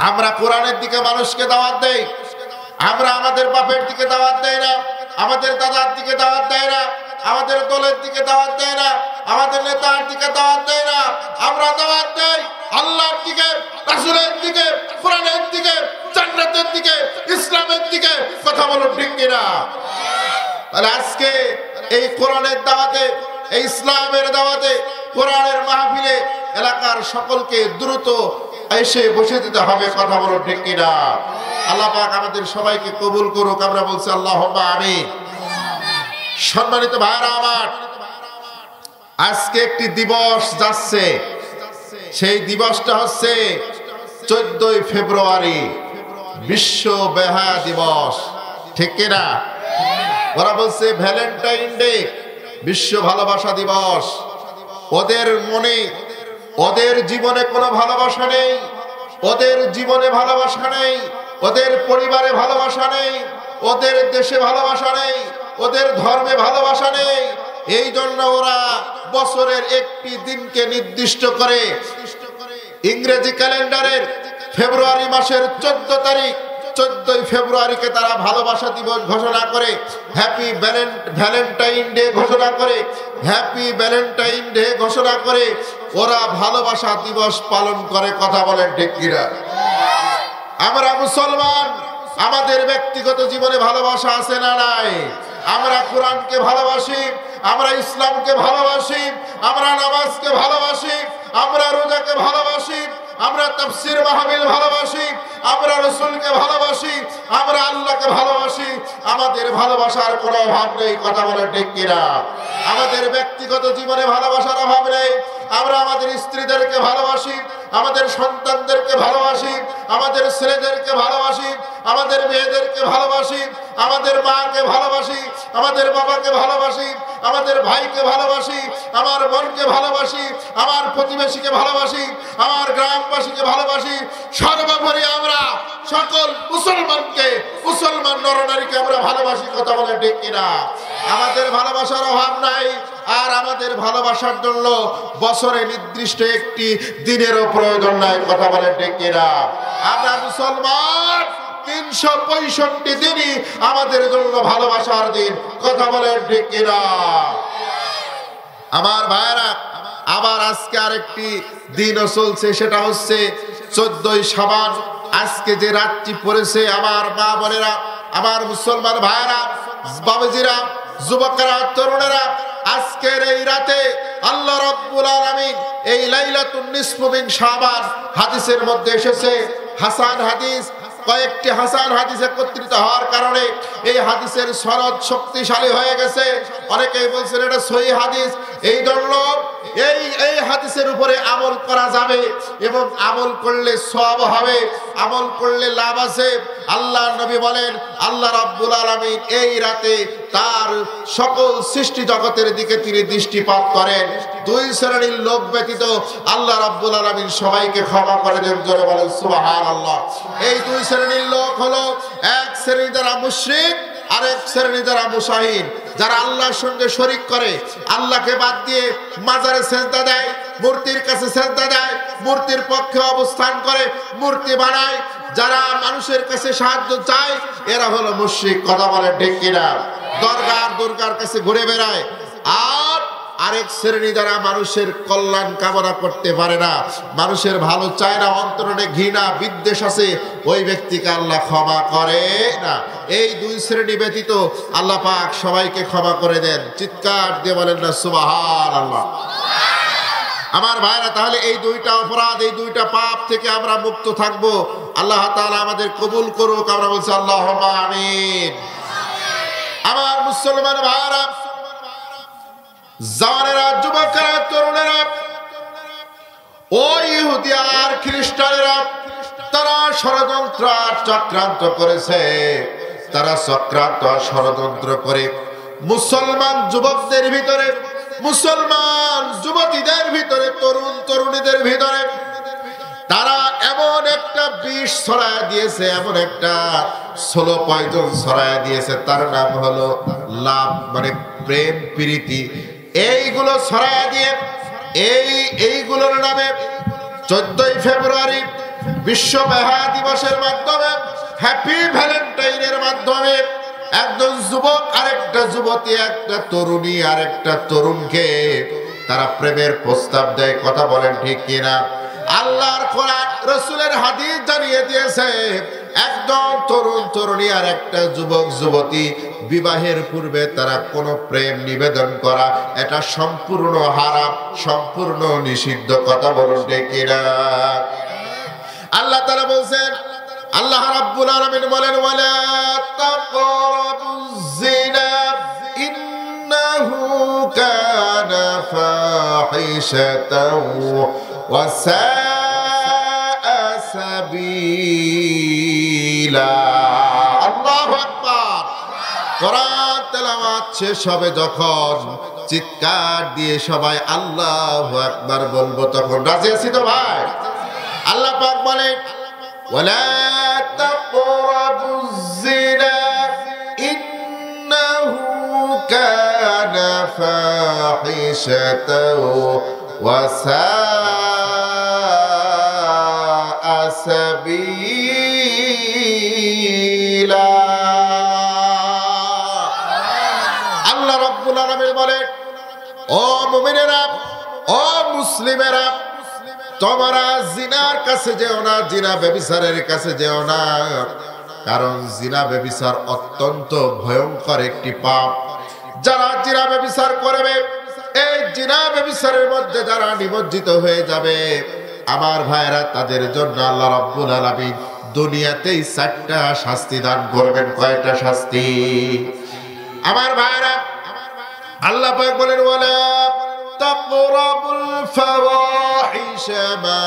আমরা কোরআনের দিকে মানুষকে দাওয়াত দেই, আমরা আমাদের বাপের দিকে দাওয়াত দেই না, আমাদের দাদার দিকে দাওয়াত দেয় না, আমাদের দলের দিকে দাওয়াত দেয় না, আমাদের নেতার দিকে দাওয়াত দেয় না। আমরা দাওয়াত দেই আল্লাহর দিকে, রাসূলের দিকে, কোরআনের দিকে, জান্নাতের দিকে, ইসলামের দিকে। কথা বলুন ঠিক কিনা? তাহলে আজকে এই কোরআনের দাওয়াতে, এই ইসলামের দাওয়াতে, কোরআনের মাহফিলে এলাকার সকলকে দ্রুত এসে বসে দিতে হবে। কথা বলুন ঠিক কিনা? আল্লাহ পাক আমাদের সবাইকে কবুল করুক। আমরা বলছি আল্লাহুম্মা আমিন। সম্মানিত ভাইরা আমার, আজকে একটি দিবস যাচ্ছে, সেই দিবসটা হচ্ছে 14ই ফেব্রুয়ারি, বিশ্ব বেহায়া দিবস। ঠিক কিনা? ওরা বলছে ভ্যালেন্টাইন ডে, বিশ্ব ভালোবাসা দিবস। ওদের মনে, ওদের জীবনে কোনো ভালোবাসা নেই, ওদের জীবনে ভালোবাসা নেই, ওদের পরিবারে ভালোবাসা নেই, ওদের দেশে ভালোবাসা নেই, ওদের ধর্মে ভালোবাসা নেই। এই জন্য ওরা বছরের একটি দিনকে নির্দিষ্ট করে ইংরেজি ক্যালেন্ডারের ফেব্রুয়ারি মাসের 14 তারিখ, 14ই ফেব্রুয়ারিকে তারা ভালোবাসা দিবস ঘোষণা করে, হ্যাপি ভ্যালেন্টাইন ডে ঘোষণা করে, হ্যাপি ভ্যালেন্টাইন ডে ঘোষণা করে ওরা ভালোবাসা দিবস পালন করে। কথা বলেন ঠিক কিনা? আমরা মুসলমান, আমাদের ব্যক্তিগত জীবনে ভালোবাসা আছে না নাই? আমরা কোরআনকে ভালোবাসি, আমরা ইসলামকে ভালোবাসি, আমরা নামাজকে ভালোবাসি, আমরা রোজাকে ভালোবাসি, আমরা তাফসীর মাহফিল ভালোবাসি, আমরা রাসূলকে ভালোবাসি, আমরা আল্লাহকে ভালোবাসি। আমাদের ভালোবাসার কোনো অভাব নেই। কথা বলে ঠিক কিনা? আমাদের ব্যক্তিগত জীবনে ভালোবাসার অভাব নেই। আমরা আমাদের স্ত্রীদেরকে ভালোবাসি, আমাদের সন্তানদেরকে ভালোবাসি, আমাদের ছেলেদেরকে ভালোবাসি, আমাদের মেয়েদেরকে ভালোবাসি, আমাদের মাকে ভালোবাসি, আমাদের বাবাকে ভালোবাসি, আমাদের ভাইকে ভালোবাসি, আমার বোনকে ভালোবাসি, আমার প্রতিবেশীকে ভালোবাসি, আমার গ্রামবাসীকে ভালোবাসি। সর্বোপরি আমরা সকল মুসলমানকে, মুসলমান নরনারীকে আমরা ভালোবাসি। কথা বলে ঠিক কিনা? আমাদের ভালোবাসার অভাব নাই। আর আমাদের ভালোবাসার জন্য বছরে নির্দিষ্ট একটি দিনেরও প্রয়োজন নাই। কথা বলে ঠিক কিনা? আমরা মুসলমান, 365 দিনই আমাদের জন্য ভালোবাসার দিন। কথা বলে ঠিক কিনা? আমার ভাইরা, আবার আজকে আরেকটি দিনও চলছে, সেটা হচ্ছে 14ই শাবান। আজকে যে রাতটি পড়েছে, আমার মা বোনেরা, আমার মুসলমান ভাইরা, বাবাজিরা, যুবকেরা, তরুণেরা, আজকের এই রাতে আল্লাহ রাব্বুল আলামিন এই লাইলাতুন নিসফু মিন শাবান, হাদিসের মধ্যে এসেছে হাসান হাদিস, কয়েকটি হাসান হাদিস একত্রিত হওয়ার কারণে এই হাদিসের সনদ শক্তিশালী হয়ে গেছে। অনেকেই বলছেন এটা সহিহ হাদিস। এই জন্য এই হাদিসের উপরে আমল করা যাবে এবং আমল করলে সওয়াব হবে, আমল করলে লাভ আছে। আল্লাহর নবী বলেন, আল্লাহ রাব্বুল আলামিন এই রাতে তার সকল সৃষ্টি জগতের দিকে তিনি দৃষ্টিপাত করেন। দুই শ্রেণীর লোক ব্যতীত আল্লাহ রাব্বুল আলামিন সবাইকে ক্ষমা করে দেন। জোরে বলেন সুবহানাল্লাহ। এই দুই শ্রেণীর লোক হলো, এক শ্রেণী যারা মুশরিক, আরেক শ্রেণী যারা মুশাহিদ, যারা আল্লাহর সঙ্গে শরীক করে, আল্লাহকে বাদ দিয়ে মাজারে সেজদা দেয়, মূর্তির কাছে সেজদা দেয়, মূর্তির পক্ষে অবস্থান করে, মূর্তি বানায়, যারা মানুষের কাছে সাহায্য চায়, এরা হলো মুশরিক। কথা বলে ঠিক কিনা? দুর্গার কাছে ঘুরে বেড়ায়। আর আরেক শ্রেণী যারা মানুষের কল্যাণ কামনা করতে পারে না, মানুষের ভালো চায় না, অন্তরে ঘৃণা বিদ্বেষ আছে, ওই ব্যক্তিকে আল্লাহ ক্ষমা করে না। এই দুই শ্রেণী ব্যতীত আল্লাহ পাক সবাইকে ক্ষমা করে দেন। চিৎকার দিয়ে বলেন না সুবহানাল্লাহ। আমার ভাইরা, তাহলে এই দুইটা অপরাধ, এই দুইটা পাপ থেকে আমরা মুক্ত থাকবো। আল্লাহ তাআলা আমাদের কবুল করুক। আমরা বলছি আল্লাহুম্মা আমিন। আমার মুসলমান ভাইরা, জওয়ানেরা, যুবকেরা, তরুণেরা, ওই ইহুদি আর খ্রিস্টানেরা তারা ষড়যন্ত্র আর চক্রান্ত করেছে। তারা চক্রান্ত আর ষড়যন্ত্র করে মুসলমান যুবকদের ভিতরে, মুসলমান যুবতীদের ভিতরে, তরুণ তরুণীদের ভিতরে তারা এমন একটা বিষ ছড়ায় দিয়েছে, এমন একটা স্লো পয়জন ছড়ায় দিয়েছে, তার নাম হলো লাভ, মানে প্রেম প্রীতি। এইগুলো ছড়ায় দিয়ে এইগুলোর নামে 14ই ফেব্রুয়ারি বিশ্ব বেহায়া দিবসের মাধ্যমে, হ্যাপি ভ্যালেন্টাইনের মাধ্যমে একজন যুবক আরেকটা যুবতী, একটা তরুণী আরেকটা তরুণকে তারা প্রেমের প্রস্তাব দেয়। কথা বলেন ঠিক কিনা? আল্লাহর কোরআন রাসূলের হাদিস জানিয়ে দিয়েছে একদম তরুণ তরুণী আর একটা যুবক যুবতী বিবাহের পূর্বে তারা কোনো প্রেম নিবেদন করা এটা সম্পূর্ণ হারাম, সম্পূর্ণ নিষিদ্ধ। কথা বলুন ঠিক কিনা? আল্লাহ তাআলা বলেন, আল্লাহ রাব্বুল আলামিন বলেন, ওয়ালা তাকরাবুজ জিনা ইন্নাহু কানা ফাহিশাতাও ওয়া সাআ সাবিলা। আল্লাহু আকবার। কোরআন তেলাওয়াত শেষ হবে যখন চিৎকার দিয়ে সবাই আল্লাহু আকবার বলবো, তখন রাজি আছি তো ভাই? আল্লাহ পাক বলেন, ওয়ালা তাকরাবুজ জিনা ইন্নাহু কানা ফাহিশাতাও ওয়া সাআ সাবিলা। আল্লাহ রাব্বুল আলামিন বলেন, ও মুমিনেরা, ও মুসলিমেরা, তোমরা জিনার কাছে যেও না, জিনা ব্যভিচারের কাছে যেও না, কারণ জিনা ব্যভিচার অত্যন্ত ভয়ঙ্কর একটি পাপ। যারা জিনা ব্যভিচার করবে, এই জিনা ব্যভিচারের মধ্যে যারা নিমজ্জিত হয়ে যাবে, আমার ভাইরা, তাদের জন্য আল্লাহ রাব্বুল আলামিন দুনিয়াতেই 4টা শাস্তি দান করবেন। কয়টা শাস্তি? আমার ভাইরা, আল্লাহ পাক বলেন, ওয়ালা তাকরাবুল ফাওয়াহিশা মা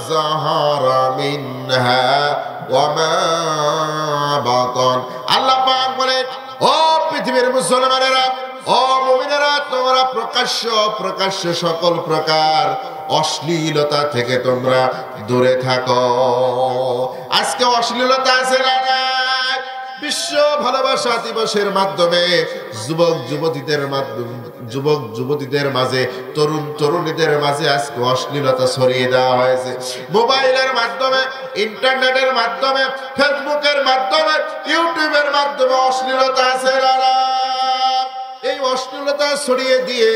যাহারা মিনহা ওয়া মা বাতান। আল্লাহ পাক বলেন, ও পৃথিবীর মুসলমানেরা, ও মুমিনেরা, তোমরা প্রকাশ্য সকল প্রকার অশ্লীলতা থেকে তোমরা দূরে থাকো। আজকে অশ্লীলতা আছে না? বিশ্ব ভালোবাসা দিবসের মাধ্যমে যুবক যুবতীদের মাঝে, তরুণ তরুণীদের মাঝে আজকে অশ্লীলতা ছড়িয়ে দেওয়া হয়েছে। মোবাইলের মাধ্যমে, ইন্টারনেটের মাধ্যমে, ফেসবুকের মাধ্যমে, ইউটিউবের মাধ্যমে অশ্লীলতা আছে। এই অশ্লীলতা ছড়িয়ে দিয়ে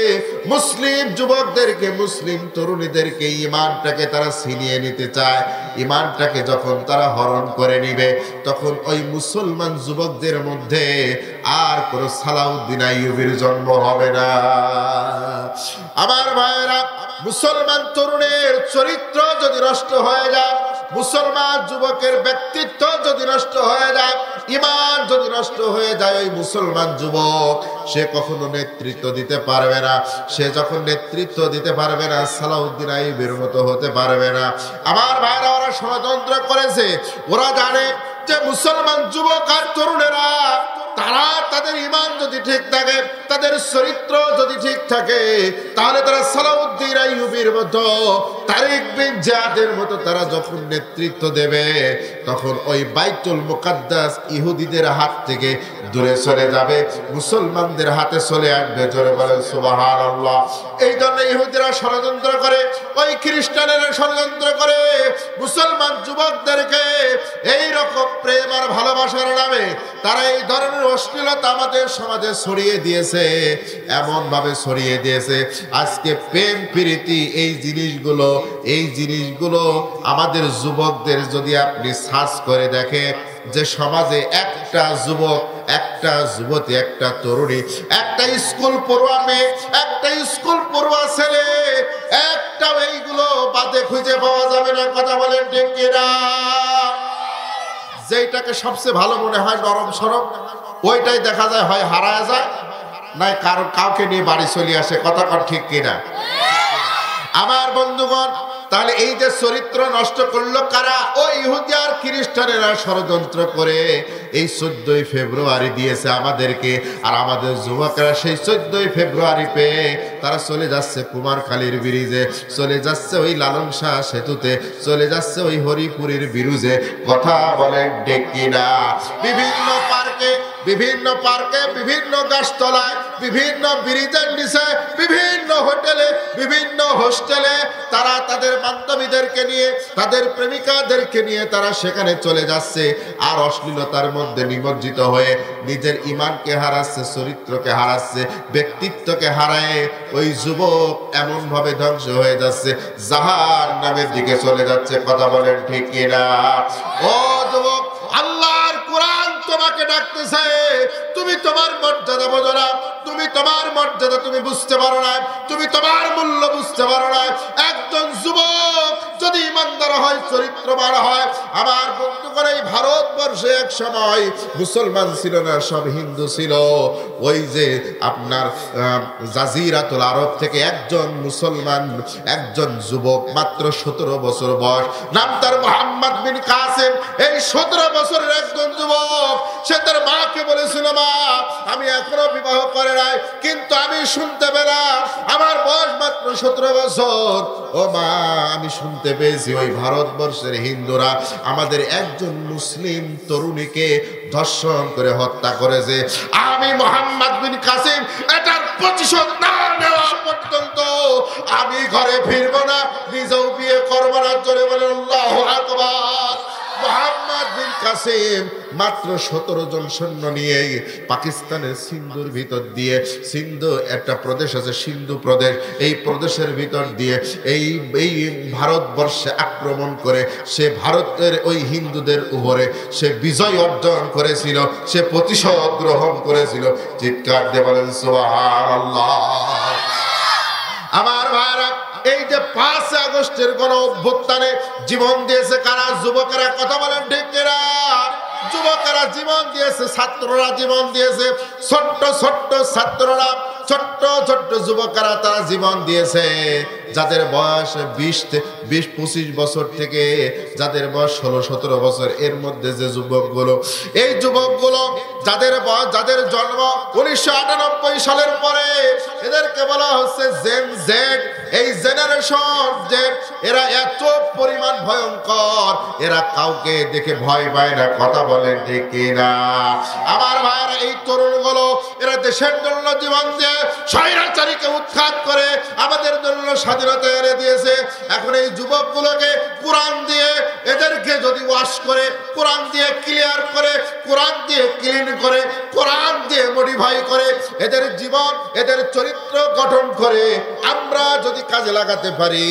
মুসলিম যুবকদেরকে, মুসলিম তরুণীদেরকে ইমানটাকে তারা ছিনিয়ে নিতে চায়। ইমানটাকে যখন তারা হরণ করে নিবে, তখন ওই মুসলমান যুবকদের মধ্যে আর কোনো সালাউদ্দিন আইয়ুবীর জন্ম হবে না। আমার ভাইয়েরা, মুসলমান তরুণের চরিত্র যদি নষ্ট হয়ে যায়, মুসলমান যুবকের ব্যক্তিত্ব যদি নষ্ট হয়ে যায়, ঈমান যদি নষ্ট হয়ে যায়, ওই মুসলমান যুবক সে কখনো নেতৃত্ব দিতে পারবে না। সে যখন নেতৃত্ব দিতে পারবে না, সালাউদ্দিন আইয়ুবের মতো হতে পারবে না। আমার ভাইরা, ওরা ষড়যন্ত্র করেছে। ওরা জানে যে মুসলমান যুবক আর তরুণেরা, তারা তাদের ঈমান যদি ঠিক থাকে, তাদের চরিত্র যদি ঠিক থাকে, তাহলে তারা সালাউদ্দিন আইয়ুবীর মতো, তারিক বিন জিয়াদের মতো তারা যখন নেতৃত্ব দেবে, তখন ওই বাইতুল মুকাদ্দাস ইহুদিদের হাত থেকে দূরে চলে যাবে, মুসলমানদের হাতে চলে আসবে। জোরে বলেন সুবহানাল্লাহ। এই জন্য ইহুদিরা ষড়যন্ত্র করে, ওই খ্রিস্টানেরা ষড়যন্ত্র করে মুসলমান যুবকদেরকে এই রকম প্রেম আর ভালোবাসার নামে তারা এই ধরনের অশ্লীলতা আমাদের সমাজে ছড়িয়ে দিয়েছে, এমন ভাবে ছড়িয়ে দিয়েছে। আজকে প্রেম প্রীতি এই জিনিসগুলো আমাদের যুবকদের যদি আপনি সার্চ করে দেখেন, যে সমাজে একটা যুবক, একটা যুবতী, একটা তরুণী, একটা স্কুল পড়ুয়া মেয়ে, একটা স্কুল পড়ুয়া ছেলে, একটা এইগুলো বাদে খুঁজে পাওয়া যাবে না। কথা বলেন ঠিক কিনা? যেটাকে সবচেয়ে ভালো মনে হয় নরম সরম, ওইটাই দেখা যায় হয় হারায় যায়, নাই কাউকে নিয়ে বাড়ি চলে আসে। কথা কর ঠিক কিনা? আমার বন্ধুগণ, তাহলে এই যে চরিত্র নষ্ট করলো কারা? ও ইহুদি আর খ্রিস্টানেরা ষড়যন্ত্র করে এই 14ই ফেব্রুয়ারি দিয়েছে আমাদেরকে। আর আমাদের যুবকরা সেই 14ই ফেব্রুয়ারি পেয়ে তারা চলে যাচ্ছে কুমারখালীর ব্রিজে, চলে যাচ্ছে ওই লালন শাহ সেতুতে, চলে যাচ্ছে ওই হরিপুরের ব্রিজে। কথা বলেন ঠিক কিনা? বিভিন্ন পার্ক পার্কে বিভিন্ন গাছতলায় বিভিন্ন ব্রিজের নিচে বিভিন্ন হোটেলে বিভিন্ন হোস্টেলে তারা তাদের বান্ধবীদেরকে নিয়ে তাদের প্রেমিকাদেরকে নিয়ে তারা সেখানে চলে যাচ্ছে আর অশ্লীলতার মধ্যে নিমজ্জিত হয়ে নিজের ঈমানকে হারাচ্ছে, চরিত্রকে হারাচ্ছে, ব্যক্তিত্বকে হারায় ওই যুবক এমন ভাবে ধ্বংস হয়ে যাচ্ছে, জাহান্নামের দিকে চলে যাচ্ছে। কথা বলেন ঠিক কিনা? ও যুবক, আল্লাহর কোরআন তোমাকে ডাকতেছে, তুমি তোমার মর্যাদা বোঝো না, তুমি তোমার মর্যাদা তুমি বুঝতে পারো না, তুমি তোমার মূল্য বুঝতে পারো না। একজন যুবক যদি ইমানদার হয়, চরিত্রবান হয়, আমার বন্ধু করে এই ভারতবর্ষে এক সময় মুসলমান ছিল না, সব হিন্দু ছিল। ওই যে আপনার জাজিরাতুল আরব থেকে একজন মুসলমান, একজন যুবক, মাত্র 17 বছর বয়স, নাম তার মোহাম্মদ বিন কাসেম। এই 17 বছরের একজন যুবক, সে তার মাকে বলেছিল, মা আমি এখনো বিবাহ করে নাই, কিন্তু আমি শুনতে পেলাম আমার বয়স মাত্র 17 বছর, ও মা আমি শুনতে পেয়েছি ওই ভারতবর্ষের হিন্দুরা আমাদের একজন মুসলিম তরুণীকে ধর্ষণ করে হত্যা করেছে। আমি মোহাম্মদ বিন কাসেম এটার প্রতিশোধ না নেওয়া পর্যন্ত আমি ঘরে ফিরবো না, নিজেও বিয়ে করবো না। জোরে বলেন আল্লাহু আকবার। মোহাম্মদ বিন কাসেম মাত্র 17 জন সৈন্য নিয়ে পাকিস্তানের সিন্ধুর ভিতর দিয়ে, সিন্ধু একটা প্রদেশ আছে সিন্ধু প্রদেশ, এই প্রদেশের ভিতর দিয়ে এই ভারতবর্ষে আক্রমণ করে সে ভারতের ওই হিন্দুদের উপরে সে বিজয় অর্জন করেছিল, সে প্রতিশোধ গ্রহণ করেছিল। চিৎকার দিয়ে বলেন সুবহানাল্লাহ। আমার ভাইরা, এই যে 5 আগস্টের গণ অভ্যুত্থানে জীবন দিয়েছে কারা? যুবকেরা। কথা বলেন ঠিক কিনা? যুবকেরা জীবন দিয়েছে, ছাত্ররা জীবন দিয়েছে, ছোট্ট ছোট্ট ছাত্ররা, ছোট্ট ছোট্ট যুবকেরা তারা জীবন দিয়েছে। যাদের বয়স 20-25 বছর থেকে যাদের বয়স 16-17 বছর, এর মধ্যে যে যুবকগুলো, এই যুবকগুলো যাদের জন্ম 1998 সালের পরে, এদেরকে বলা হচ্ছে জেন জেড। এই জেনারেশন জেড, এরা এত পরিমাণ ভয়ঙ্কর, এরা কাউকে দেখে ভয় পায় না। কথা বলেন ঠিক কিনা? আমার ভাইয়েরা, এই তরুণগুলো এরা দেশের জন্য জীবন দিয়ে স্বৈরাচারীকে উৎখাত করে আমাদের জন্য স্বাধীনতা এনে দিয়েছে। এখন এই যুবকগুলোকে কোরআন দিয়ে এদেরকে যদি ওয়াশ করে, কোরআন দিয়ে ক্লিয়ার করে, কোরআন দিয়ে ক্লিন করে, কোরআন দিয়ে মডিফাই করে, এদের জীবন এদের চরিত্র গঠন করে আমরা যদি কাজে লাগাতে পারি,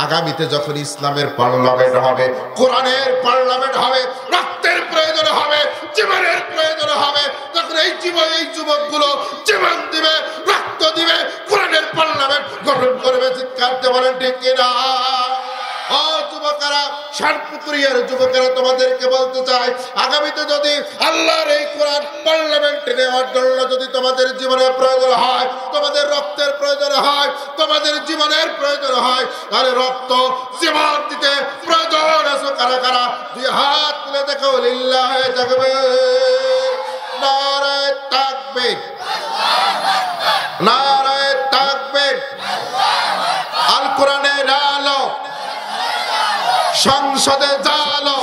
আগামীতে যখন ইসলামের পার্লামেন্ট হবে, কোরআনের পার্লামেন্ট হবে, রক্তের প্রয়োজন হবে, জীবনের প্রয়োজন হবে, তখন এই যুবকগুলো জীবন দিবে, রক্ত দিবে, কোরআনের পার্লামেন্ট গঠন করবে। চিৎকার দিয়ে বলেন ঠিক কিনা? ও যুবকেরা, শানপুকুরিয়ার যুবকেরা, তোমাদেরকে বলতে চাই, আগামীতে যদি আল্লাহর এই কোরআন পার্লামেন্টে নেওয়ার জন্য যদি তোমাদের জীবনের প্রয়োজন হয়, তোমাদের রক্তের প্রয়োজন হয়, তোমাদের জীবনের প্রয়োজন হয়, তাহলে রক্ত জীবন দিতে প্রয়োজন আছে কারা কারা? 2 হাত তুলে দেখো। লিল্লাহি তাকবীর, নারায়ে তাকবীর, নারায়ে তাকবীর। আল কোরআনের আলো সংসদে জ্বালো,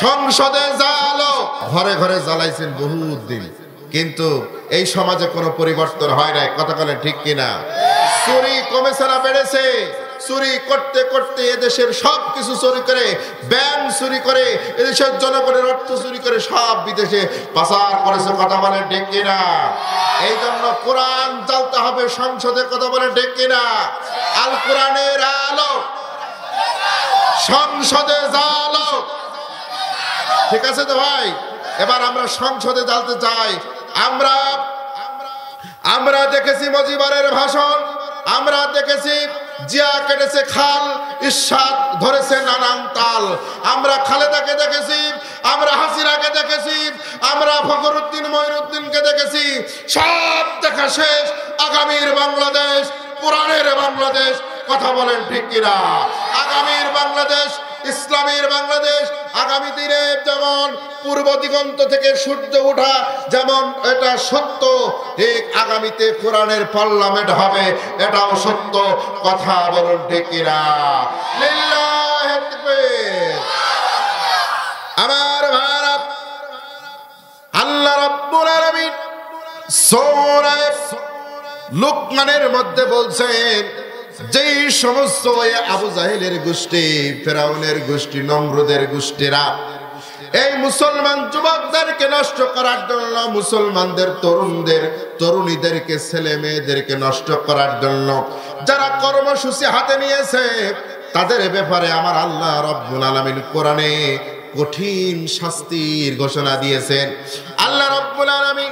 সংসদে জ্বালো। ঘরে ঘরে জ্বালাইছেন বহুত দিন, কিন্তু এই সমাজে কোনো পরিবর্তন হয় নাই। কথা বলে ঠিক কিনা? চুরি কমেছে না বেড়েছে? চুরি করতে করতে এদেশের সবকিছু চুরি করে, ব্যাংক চুরি করে, এদেশের জনগণের অর্থ চুরি করে সব বিদেশে পাচার করেছে। কথা বলে ঠিক কিনা? এই জন্য কোরআন জ্বালতে হবে সংসদে। কথা বলে ঠিক কিনা? আল কোরআনের আলো সংসদে জ্বালো। ঠিক আছে তো ভাই? এবার আমরা সংসদে জ্বালতে চাই। আমরা দেখেছি মুজিবুরের ভাষণ, আমরা দেখেছি জিয়া কেটেছে খাল, ইরশাদ ধরেছে নানান তাল। আমরা খালেদাকে দেখেছি, আমরা হাসিনাকে দেখেছি, আমরা ফখরুদ্দিন মঈনুদ্দিনকে দেখেছি। সব দেখা শেষ। আগামীর বাংলাদেশ কোরআনের বাংলাদেশ। কথা বলেন ঠিক কিনা? আগামীর বাংলাদেশ ইসলামের বাংলাদেশ। আগামী দিনে যেমন পূর্ব দিগন্ত থেকে সূর্য ওঠা যেমন এটা সত্য, ঠিক আগামীতে কোরআনের পার্লামেন্ট হবে, এটাও সত্য। কথা বলুন ঠিক কিনা? লিল্লাহি তাকবীর। আমার ভারত সূরা লুকমানের মধ্যে বলছেন, যেই সমস্ত আবু জাহেলের গোষ্ঠী, ফেরাউনের গোষ্ঠী, নমরুদের গোষ্ঠীরা এই মুসলমান যুবকদেরকে নষ্ট করার জন্য, মুসলমানদের তরুণদের, তরুণীদেরকে, ছেলে মেয়েদেরকে নষ্ট করার জন্য যারা কর্মসূচি হাতে নিয়েছে, তাদের ব্যাপারে আমার আল্লাহ রাব্বুল আলামিন কোরআনে কঠিন শাস্তির ঘোষণা দিয়েছেন। আল্লাহ রাব্বুল আলামিন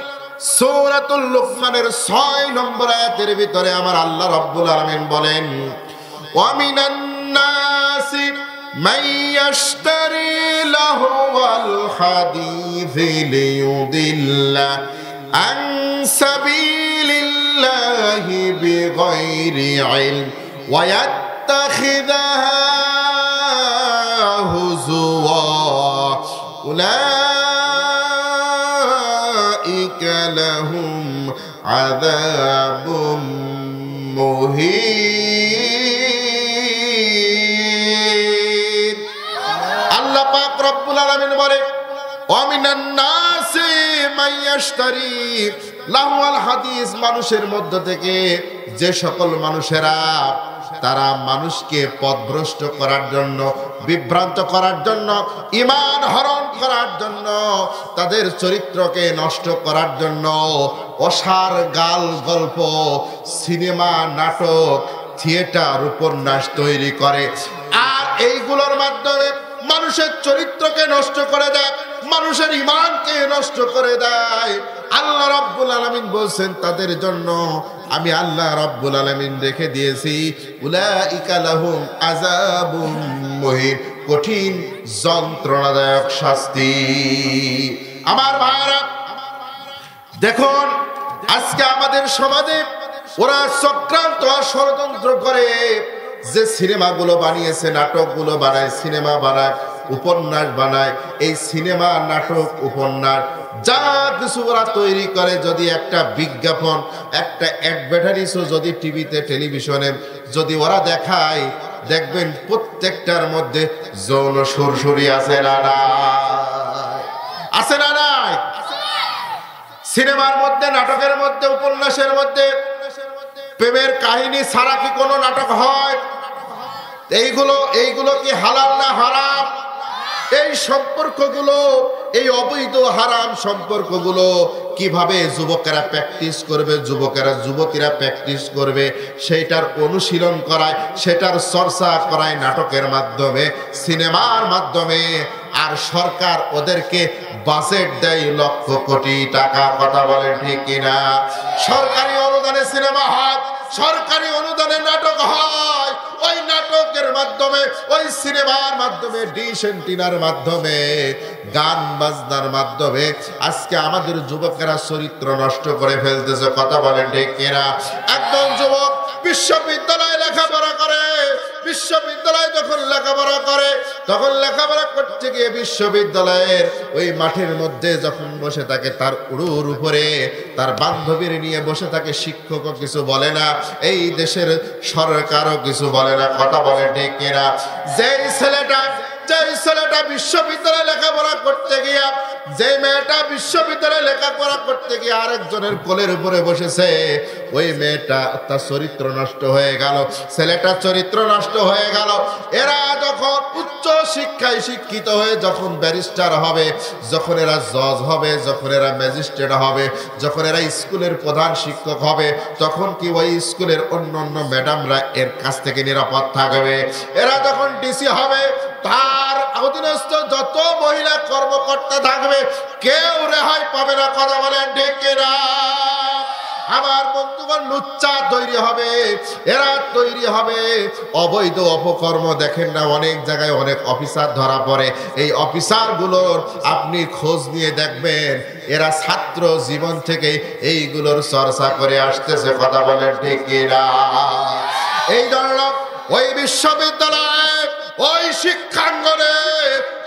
সূরাতুল লুকমানের 6 নম্বর আয়াতের ভিতরে আমার আল্লাহ রাব্বুল আলামিন বলেন, ওয়া মিনান নাসি মান ইয়াশতারি লাহুল হাদিসি লিয়ুদিল্লা আন সাবিলিল্লাহি বিগাইরি ইলম ওয়া ইয়াত্তাখিযাহা হুজুওয়া উলাইকা লাহুম আযাবুম মুহিন। আল্লাহ পাক রব্বুল আলামিন বলে, ওয়া মিনান নাসি মান ইয়াশতারি লাহুল হাদিস, মানুষের মধ্য থেকে যে সকল মানুষেরা তারা মানুষকে পথভ্রষ্ট করার জন্য, বিভ্রান্ত করার জন্য, ঈমান হরণ করার জন্য, তাদের চরিত্রকে নষ্ট করার জন্য অসার গাল গল্প, সিনেমা, নাটক, থিয়েটার, উপন্যাস তৈরি করে, আর এইগুলোর মাধ্যমে মানুষের চরিত্রকে নষ্ট করে দেয়, মানুষের ঈমানকে নষ্ট করে দেয়। আল্লাহ রাব্বুল আলামিন বলছেন, তাদের জন্য আমি আল্লাহ রাব্বুল আলামিন রেখে দিয়েছি উলাইকা লাহুম আযাবুম মুহিন, কঠিন যন্ত্রণাদায়ক শাস্তি। আমার ভাইরা দেখুন, আজকে আমাদের সমাজে ওরা চক্রান্ত ষড়যন্ত্র করে যে সিনেমাগুলো বানিয়েছে, নাটকগুলো বানায়, সিনেমা বানায়, উপন্যাস বানায়, এই সিনেমা, নাটক, উপন্যাস যা কিছু ওরা তৈরি করে, যদি একটা বিজ্ঞাপন, একটা অ্যাডভার্টাইজও যদি টিভিতে, টেলিভিশনে যদি ওরা দেখায়, দেখবেন প্রত্যেকটার মধ্যে যৌন সুরসুরি আছে না নাই? আছে না নাই? সিনেমার মধ্যে, নাটকের মধ্যে, উপন্যাসের মধ্যে প্রেমের কাহিনী ছাড়া কি কোনো নাটক হয়? এইগুলো কি হালাল না হারাম? এই সম্পর্কগুলো, এই অবৈধ হারাম সম্পর্কগুলো কিভাবে যুবকেরা প্র্যাকটিস করবে, যুবতীরা প্র্যাকটিস করবে, সেইটার অনুশীলন করায়, সেটার চর্চা করায় নাটকের মাধ্যমে, সিনেমার মাধ্যমে। আর সরকার ওদেরকে বাজেট দেয় লক্ষ কোটি টাকা। কথা বলেন ঠিক কিনা? সরকারি অনুদানে সিনেমা হয়, সরকারি অনুদানে নাটক হয়, ওই নাটকের মাধ্যমে, ওই সিনেমার মাধ্যমে, ডিশ এন্টিনার মাধ্যমে, গান বাজনার মাধ্যমে আজকে আমাদের যুবকেরা চরিত্র নষ্ট করে ফেলতেছে। কথা বলেন ঠিক কিনা? একজন যুবক বিশ্ববিদ্যালয়ে লেখাপড়া করে, বিশ্ববিদ্যালয়ে যখন লেখাপড়া করে, তখন লেখাপড়া করতে গিয়ে বিশ্ববিদ্যালয়ের ওই মাঠের মধ্যে যখন বসে থাকে, তার উড়ুর উপরে তার বান্ধবীর নিয়ে বসে থাকে, শিক্ষকও কিছু বলে না, এই দেশের সরকারও কিছু বলে না। কথা বলে ঠিক কিনা? যেই ছেলেটা বিশ্ববিদ্যালয়ে লেখাপড়া করতে গিয়া, যে মেয়েটা বিশ্ববিদ্যালয়ে লেখাপড়া করতে গিয়ে আরেকজনের কোলের উপরে বসেছে, ওই মেয়েটা, তার চরিত্র নষ্ট হয়ে গেল, ছেলেটার চরিত্র নষ্ট হয়ে গেল। এরা যখন উচ্চ শিক্ষায় শিক্ষিত হয়ে যখন ব্যারিস্টার হবে, যখন এরা জজ হবে, যখন এরা ম্যাজিস্ট্রেট হবে, যখন এরা স্কুলের প্রধান শিক্ষক হবে, তখন কি ওই স্কুলের অন্য ম্যাডামরা এর কাছ থেকে নিরাপদ থাকবে? এরা যখন ডিসি হবে, তার অধীনস্থ যত মহিলা কর্মকর্তা থাকবে, কেউ রেহাই পাবে না। কথা বলেন ঠিক কিনা? আমার বন্ধুগণ, লুচ্চা তৈরি হবে, এরা তৈরি হবে অবৈধ অপকর্ম। দেখেন না, অনেক জায়গায় অনেক অফিসার ধরা পড়ে, এই অফিসারগুলোর আপনি খোঁজ নিয়ে দেখবেন, এরা ছাত্র জীবন থেকে এইগুলোর চর্চা করে আসতেছে। কথা বলেন ঠিক কিনা? এই জন্য ওই বিশ্ববিদ্যালয়ে, ওই শিক্ষাঙ্গনে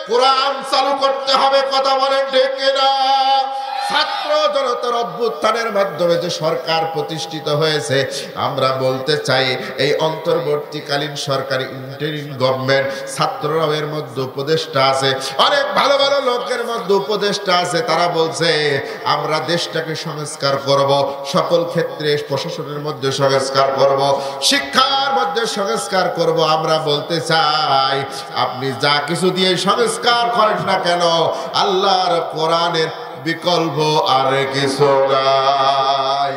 কোরআন চালু করতে হবে। কথা বলেন ঠিক কিনা? ছাত্র জনতার অভ্যুত্থানের মাধ্যমে যে সরকার প্রতিষ্ঠিত হয়েছে, আমরা বলতে চাই এই অন্তর্বর্তীকালীন সরকারি ইন্টারিম গভর্নমেন্ট, ছাত্ররাও এর মধ্যে উপদেষ্টা আছে, অনেক ভালো ভালো লোকের মধ্যে উপদেষ্টা আছে। তারা বলছে আমরা দেশটাকে সংস্কার করব, সকল ক্ষেত্রে প্রশাসনের মধ্যে সংস্কার করব, শিক্ষার মধ্যে সংস্কার করব। আমরা বলতে চাই আপনি যা কিছু দিয়ে সংস্কার করেন না কেন, আল্লাহর কোরআনের বিকল্প আর কিছু নাই।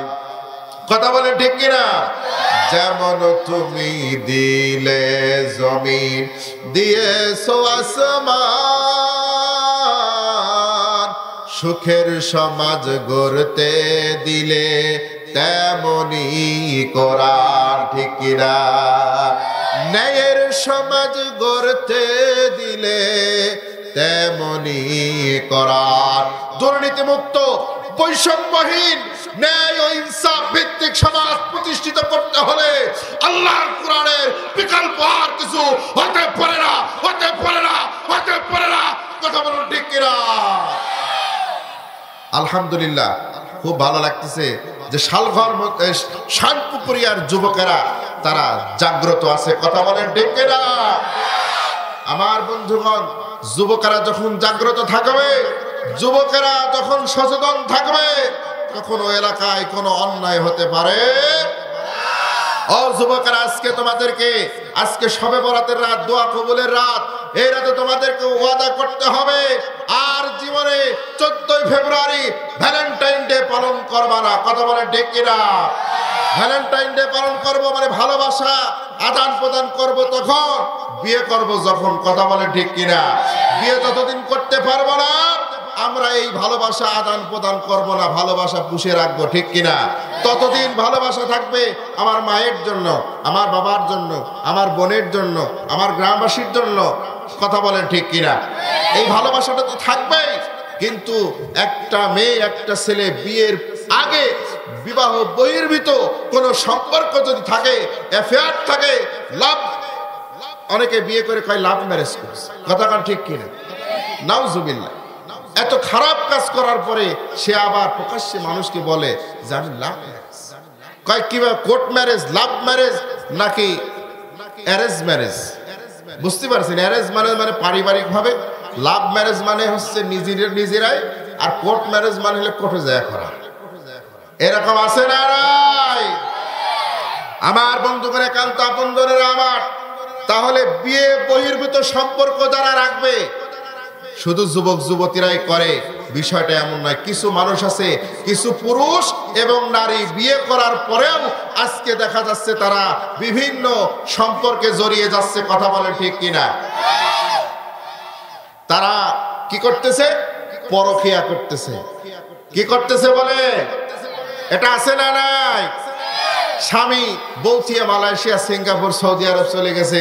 কথা বলে ঠিক কিনা? যেমন তুমি দিলে জমিন, দিয়েছো আসমান, সুখের সমাজ গড়তে দিলে তেমনি কোরআন, ঠিক কিনা? ন্যায়ের সমাজ গড়তে দিলে তেমনি কোরআন। দুর্নীতিমুক্ত, বৈষম্যহীন, ন্যায় ও ইনসাফ ভিত্তিক সমাজ প্রতিষ্ঠিত করতে হলে আল্লাহর কোরআনের বিকল্প আর কিছু হতে পারে না, হতে পারে না, হতে পারে না। কথা বলুন ঠিক কিনা? আলহামদুলিল্লাহ, খুব ভালো লাগতেছে যে শালঘর শানপুকুরিয়ার যুবকেরা তারা জাগ্রত আছে। কথা বলেন ঠিক কিনা? আমার বন্ধুগণ, যুবকেরা যখন জাগ্রত থাকবে, যুবকেরা যখন সচেতন থাকবে, তখন ওই এলাকায় কোনো অন্যায় হতে পারে। ও যুবকেরা, আজকে তোমাদেরকে, আজকে শবে বরাতের রাত, দোয়া কবুলের রাত, এই রাতে তোমাদেরকে ওয়াদা করতে হবে আর জীবনে 14 ফেব্রুয়ারি ভ্যালেন্টাইন ডে পালন করবা না। কথা বলে ঠিক কিনা? ভ্যালেন্টাইন ডে পালন করবো মানে ভালোবাসা আদান প্রদান করব, তখন বিয়ে করব যখন। কথা বলে ঠিক কিনা? বিয়ে যতদিন করতে পারবো না, আমরা এই ভালোবাসা আদান প্রদান করব না, ভালোবাসা পুষে রাখবো, ঠিক কিনা? ততদিন ভালোবাসা থাকবে আমার মায়ের জন্য, আমার বাবার জন্য, আমার বোনের জন্য, আমার গ্রামবাসীর জন্য। কথা বলেন ঠিক কিনা? এই ভালোবাসাটা তো থাকবেই, কিন্তু একটা মেয়ে একটা ছেলে বিয়ের আগে বিবাহ বহির্ভূত কোনো সম্পর্ক যদি থাকে, অ্যাফেয়ার থাকে, লাভ, অনেকে বিয়ে করে কয় লাভ ম্যারেজ করছে। কথা কান ঠিক কিনা? নাউজুবিল্লাহ। এত খারাপ কাজ করার পরে সে আবার প্রকাশ্যে মানুষকে বলে যে আমি লাভ ম্যারেজ। কয় কিভাবে? কোর্ট ম্যারেজ, লাভ ম্যারেজ নাকি অ্যারেঞ্জ ম্যারেজ? বুঝতে পারছেন? অ্যারেঞ্জ মানে পারিবারিক ভাবে, লাভ ম্যারেজ মানে হচ্ছে নিজেরাই, আর কোর্ট ম্যারেজ মানে হলে কোর্টে যায় করা। এরকম আছে না নাই? আমার বন্ধুগণ, একান্ত আপনজনেরা আমার, তাহলে বিয়ে বহির্ভূত সম্পর্ক যারা রাখবে শুধু যুবক যুবতীরাই করে, বিষয়টা এমন নয়। কিছু মানুষ আছে, কিছু পুরুষ এবং নারী বিয়ে করার পরেও আজকে দেখা যাচ্ছে তারা বিভিন্ন সম্পর্কে জড়িয়ে যাচ্ছে। কথা বলে ঠিক কিনা? তারা কি করতেছে? পরকীয়া করতেছে। কি করতেছে বলে? এটা আছে না নাই? স্বামী বউ দিয়ে মালয়েশিয়া, সিঙ্গাপুর, সৌদি আরব চলে গেছে,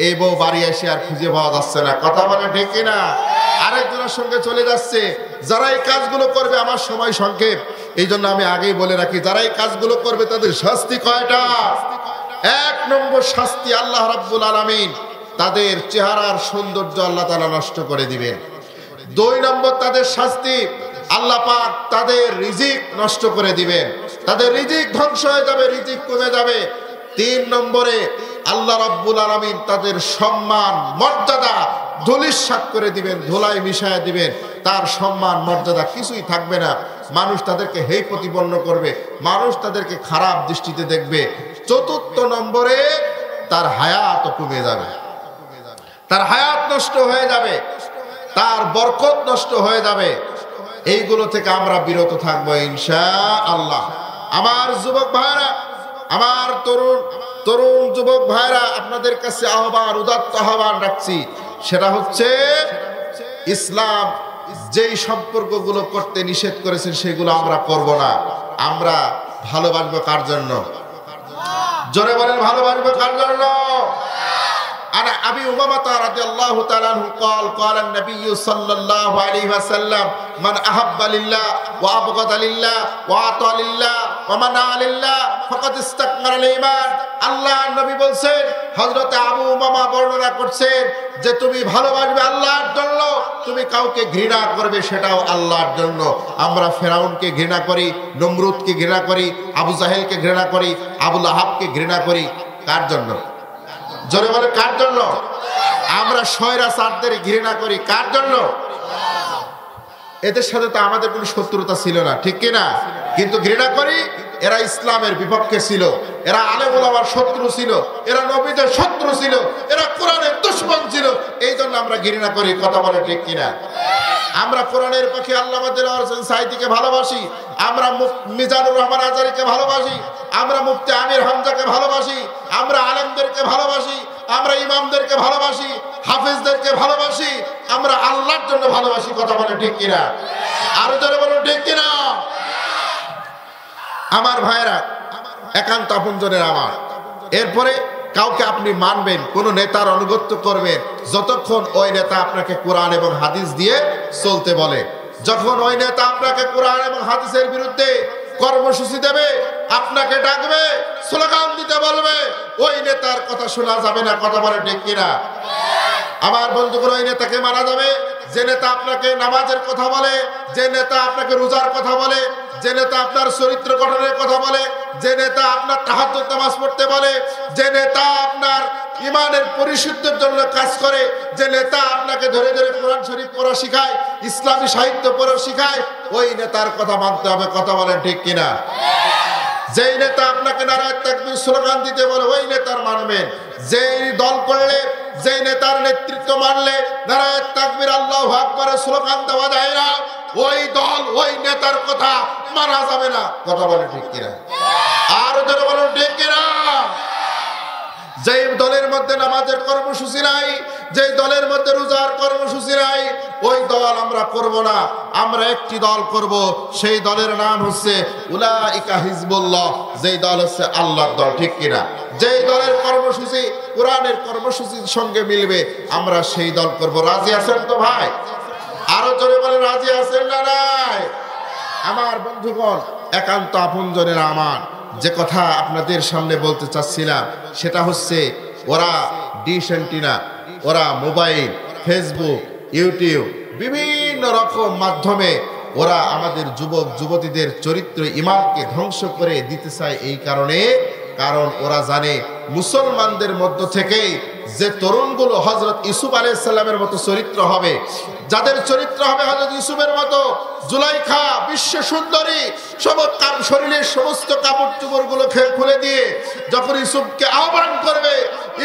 এই বউ বাড়ি এসে আর খুঁজে পাওয়া যাচ্ছে না। কথা বলে ঠিক কিনা? আরেকজনের সঙ্গে চলে যাচ্ছে। যারা এই কাজগুলো করবে, আমার সময় সংক্ষেপ, এই জন্য আমি আগেই বলে রাখি, যারা এই কাজগুলো করবে তাদের শাস্তি কয়টা? 1 নম্বর শাস্তি, আল্লাহ রাব্বুল আলামিন তাদের চেহারার সৌন্দর্য আল্লাহ তাআলা নষ্ট করে দিবেন। 2 নম্বর তাদের শাস্তি, আল্লাহ পাক তাদের রিজিক নষ্ট করে দিবেন, তাদের রিজিক ধ্বংস হয়ে যাবে, রিজিক কমে যাবে। 3 নম্বরে আল্লাহ রাব্বুল আলামিন তাদের সম্মান মর্যাদা ধূলিসাৎ করে দিবেন, ধুলায় মিশায় দিবেন, তার সম্মান মর্যাদা কিছুই থাকবে না। মানুষ তাদেরকে হেয় প্রতিপন্ন করবে, মানুষ তাদেরকে খারাপ দৃষ্টিতে দেখবে। 4 নম্বরে তার হায়াত কমে যাবে, তার হায়াত নষ্ট হয়ে যাবে, তার বরকত নষ্ট হয়ে যাবে। এইগুলো থেকে আমরা বিরত থাকবো ইনশাআল্লাহ। আমার যুবক ভাইরা, আমার তরুণ যুবক ভাইরা, আপনাদের কাছে আহ্বান, উদাত্ত আহ্বান রাখছি, সেটা হচ্ছে ইসলাম যেই সম্পর্কগুলো করতে নিষেধ করেছেন সেগুলো আমরা করব না। আমরা ভালোবাসবো কার জন্য? জোরে বলেন, ভালোবাসবো কার জন্য? عن أبي أمامة رضي الله تعالى عنه قال قال النبي صلى الله عليه وسلم من أحب لله وأبغض لله وأعطى لله ومنع لله فقد استكمل الإيمان। আল্লাহ নবী বলছেন, হযরত আবু উমামা বর্ণনা করছেন যে তুমি ভালোবাসবে আল্লাহর জন্য, তুমি কাউকে ঘৃণা করবে সেটাও আল্লাহর জন্য। আমরা ফেরাউনকে ঘৃণা করি, নমরুদকে ঘৃণা করি, আবু জাহেলকে ঘৃণা করি, আবু লাহাবকে ঘৃণা করি, কার জন্য? জোরে বলে কার জন্য? আমরা স্বৈরাচারদের ঘৃণা করি, কার জন্য? এদের সাথে তো আমাদের কোনো শত্রুতা ছিল না, ঠিক কিনা? কিন্তু ঘৃণা করি, এরা ইসলামের বিপক্ষে ছিল, এরা আলেম ওলামার শত্রু ছিল, এরা নবীদের শত্রু ছিল, এরা কোরআনের দুশমন ছিল, এই জন্য আমরা ঘৃণা করি। কথা বলে ঠিক কিনা? আমরা কোরআনের পক্ষে আল্লামা দেলোয়ার হোসেন সাঈদীকে ভালোবাসি, আমরা মিজানুর রহমান আজারীকে ভালোবাসি, আমরা মুফতি আমির হামজাকে ভালোবাসি, আমরা আলেমদেরকে ভালোবাসি, আমরা ইমামদেরকে ভালোবাসি, হাফেজদেরকে ভালোবাসি, আমরা আল্লাহর জন্য ভালোবাসি। কথা বলে ঠিক কিনা? আরো জোরে বলুন ঠিক কিনা? আমার ভাইরা, একান্ত আপনজনের আমার। এরপরে কাউকে আপনি মানবেন, কোন নেতার আনুগত্য করবেন যতক্ষণ ওই নেতা আপনাকে কোরআন এবং হাদিস দিয়ে চলতে বলে। যখন ওই নেতা আপনাকে কোরআন এবং হাদিসের বিরুদ্ধে কর্মসূচি দেবে, আপনাকে ডাকবে, স্লোগান দিতে বলবে, ওই নেতার কথা শোনা যাবে না। কথা বলে ঠিক কিনা? আমার বন্ধুগণ, ওই নেতাকে মানা যাবে যে নেতা আপনাকে নামাজের কথা বলে, যে নেতা আপনাকে রোজার কথা বলে, যে নেতা আপনার চরিত্র গঠনের কথা বলে, যে নেতা আপনার তাহাজ্জুদ নামাজ পড়তে বলে, যে নেতা আপনার ইমানের পরিশুদ্ধের জন্য কাজ করে, যে নেতা আপনাকে ধরে ধরে কোরআন শরীফ পড়া শিখায়, ইসলামী সাহিত্য পড়া শিখায়, ওই নেতার কথা মানতে হবে। কথা বলেন ঠিক কিনা? যেই নেতা আপনাকে নারায়ে তাকবীর স্লোগান দিতে বলে, ওই নেতার মানবেন। যেই দল করলে, যেই নেতার নেতৃত্ব মানলে নারায়ে তাকবীর আল্লাহু আকবারের স্লোগান দেওয়া যায় না, ওই দল ওই নেতার কথা মানা যাবে না। কথা বলে ঠিক কিনা? আর যারা বলেন ঠিক কিনা? যেই দলের মধ্যে নামাজের কর্মসূচি নাই, যেই দলের মধ্যে রোজার কর্মসূচি নাই, ওই দল আমরা করব না। আমরা একটি দল করব, সেই দলের নাম হচ্ছে উলাইকা হিজবুল্লাহ, যেই দল হচ্ছে আল্লাহর দল। ঠিক কিনা? যেই দলের কর্মসূচি কোরআনের কর্মসূচির সঙ্গে মিলবে, আমরা সেই দল করব। রাজি আছেন তো ভাই? আরো জোরে বলে রাজি আছেন না নাই? আমার বন্ধুগণ, একান্ত আপনজনের আমার, যে কথা আপনাদের সামনে বলতে চাচ্ছিলাম সেটা হচ্ছে, ওরা ডিশ অ্যান্টিনা, ওরা মোবাইল, ফেসবুক, ইউটিউব, বিভিন্ন রকম মাধ্যমে ওরা আমাদের যুবক যুবতীদের চরিত্র ইমানকে ধ্বংস করে দিতে চায়। এই কারণে, কারণ ওরা জানে মুসলমানদের মধ্য থেকেই যে তরুণগুলো হযরত ইউসুফ আলাইহিস সালামের মতো চরিত্র হবে, যাদের চরিত্র হবে হযরত ইউসুফের মতো, জুলাইখা বিশ্ব সুন্দরী, শরীরের সমস্ত কাপড় চোপড়গুলো খুলে দিয়ে যখন ইউসুফকে আহ্বান করবে,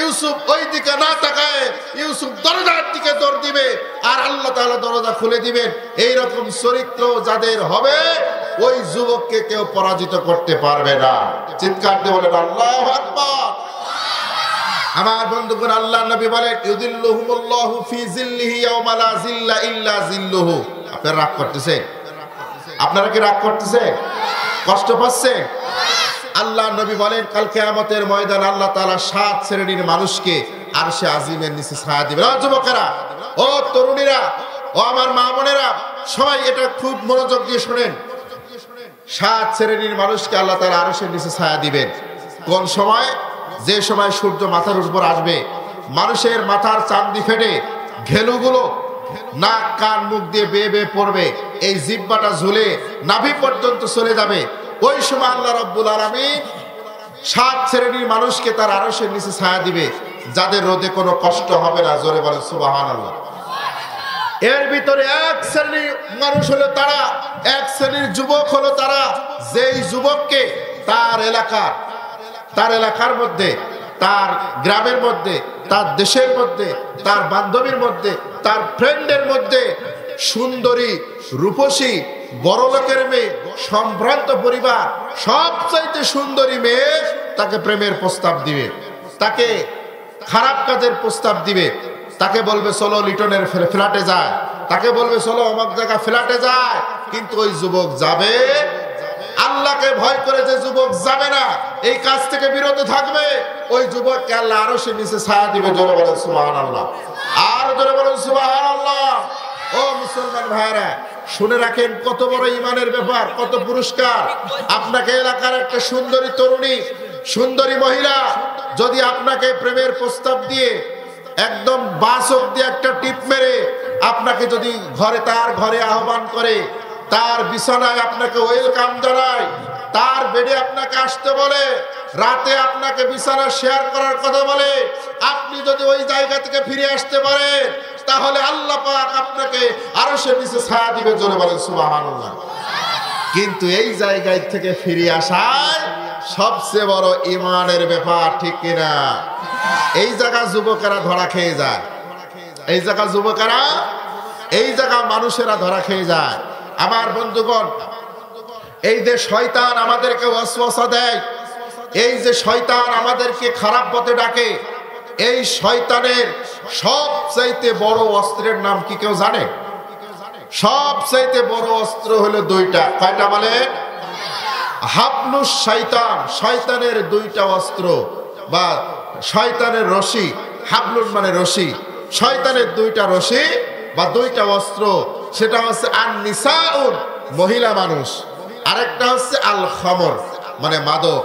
ইউসুফ ওই দিকে না তাকায়, ইউসুফ দরজার দিকে দৌড় দিবে, আর আল্লাহ তাআলা দরজা খুলে দিবেন। এই রকম চরিত্র যাদের হবে, ওই যুবককে কেউ পরাজিত করতে পারবে না। চিৎকার দিয়ে বলেন আল্লাহু আকবার। আমার বন্ধুগণ, আল্লাহর নবী বলেন, ইউদিল্লুহুমুল্লাহু ফি জিল্লিহি ইয়াওমা লা জিল্লা ইল্লা জিল্লুহু। আপনারা রাগ করতেছেন? আপনারা কি রাগ করতেছেন? কষ্ট পাচ্ছেন? আল্লাহর নবী বলেন, কাল কিয়ামতের ময়দানে আল্লাহ তাআলা 7 শ্রেণীর মানুষকে আরশে আজিমের নিচে ছায়া দিবেন। ও যুবকেরা, ও তরুণীরা, ও আমার মা বোনেরা, সবাই এটা খুব মনোযোগ দিয়ে শুনেন। 7 শ্রেণীর মানুষকে আল্লাহ তাআলা আরশের নিচে ছায়া দিবেন। কোন সময়? যে সময় সূর্য মাথার উপর আসবে, মানুষের মাথার চাঁদি ফেটে ঘেলুগুলো নাক কান মুখ দিয়ে বেয়ে বেয়ে পড়বে, এই জিহ্বাটা ঝুলে নাভি পর্যন্ত চলে যাবে। ওই সময় আল্লাহ রাব্বুল আলামিন 7 শ্রেণীর মানুষকে তার আরশের নিচে ছায়া দিবে, যাদের রোদে কোনো কষ্ট হবে না। জোরে বলেন সুবহানাল্লাহ। এর ভিতরে 1 শ্রেণীর মানুষ হলো তারা, 1 শ্রেণীর যুবক হলো তারা, যেই যুবককে তার এলাকার মধ্যে, তার গ্রামের মধ্যে, তার দেশের মধ্যে, তার বান্ধবীর মধ্যে, তার ফ্রেন্ডের মধ্যে সুন্দরী, রূপসী, বড় লোকের মেয়ে, সম্ভ্রান্ত পরিবার, সবচাইতে সুন্দরী মেয়ে তাকে প্রেমের প্রস্তাব দিবে, তাকে খারাপ কাজের প্রস্তাব দিবে, তাকে বলবে চলো লিটনের ফ্ল্যাটে যায়, তাকে বলবে চলো অমুক জায়গা ফ্ল্যাটে যায়। কিন্তু ওই যুবক যাবে, আল্লাহকে ভয় করে যে যুবক যাবে না, এই কাজ থেকে বিরত থাকবে, ওই যুবককে আল্লাহ আরশের নিচে ছায়া দিবে। জোরে বলেন সুবহানাল্লাহ। আর জোরে বলেন সুবহানাল্লাহ। ও মুসলমান ভাইরা, শুনে রাখেন কত বড় ইমানের ব্যাপার, কত পুরস্কার। আপনাকে এলাকার একটা সুন্দরী তরুণী, সুন্দরী মহিলা যদি আপনাকে প্রেমের প্রস্তাব দিয়ে একদম বাস অব্দি একটা টিপ মেরে আপনাকে যদি তার ঘরে আহ্বান করে, তার বিছানায় আপনাকে ওয়েলকাম জানায়, তার বেডে আপনাকে আসতে বলে, রাতে আপনাকে বিছানা শেয়ার করার কথা বলে, আপনি যদি ওই জায়গা থেকে ফিরে আসতে পারেন, তাহলে আল্লাহ পাক আপনাকে আরশের নিচে ছায়া দিবে। জোরে বলেন সুবহানাল্লাহ। কিন্তু এই জায়গায় থেকে ফিরে আসায় সবচেয়ে বড় ইমানের ব্যাপার, ঠিক কিনা? এই জায়গা যুবকেরা ধরা খেয়ে যায়, এই জায়গা যুবকেরা, এই জায়গা মানুষেরা ধরা খেয়ে যায়। আমার বন্ধুগণ, এই যে শয়তান আমাদেরকে ওয়াসওয়াসা দেয়, এই যে শয়তান আমাদেরকে খারাপ পথে ডাকে, এই শয়তানের সবচাইতে বড় অস্ত্রের নাম কি কেউ জানে? সবচাইতে বড় অস্ত্র হলো দুইটা। কয়টা বলে? হাবলুস শয়তান, শয়তানের দুইটা অস্ত্র বা শয়তানের রশি। হাবলুন মানে রশি, শয়তানের দুইটা রশি বা দুইটা অস্ত্র। সেটা হচ্ছে আন-নিসাউন, মহিলা মানুষ, আরেকটা হচ্ছে আল খামর মানে মাদক।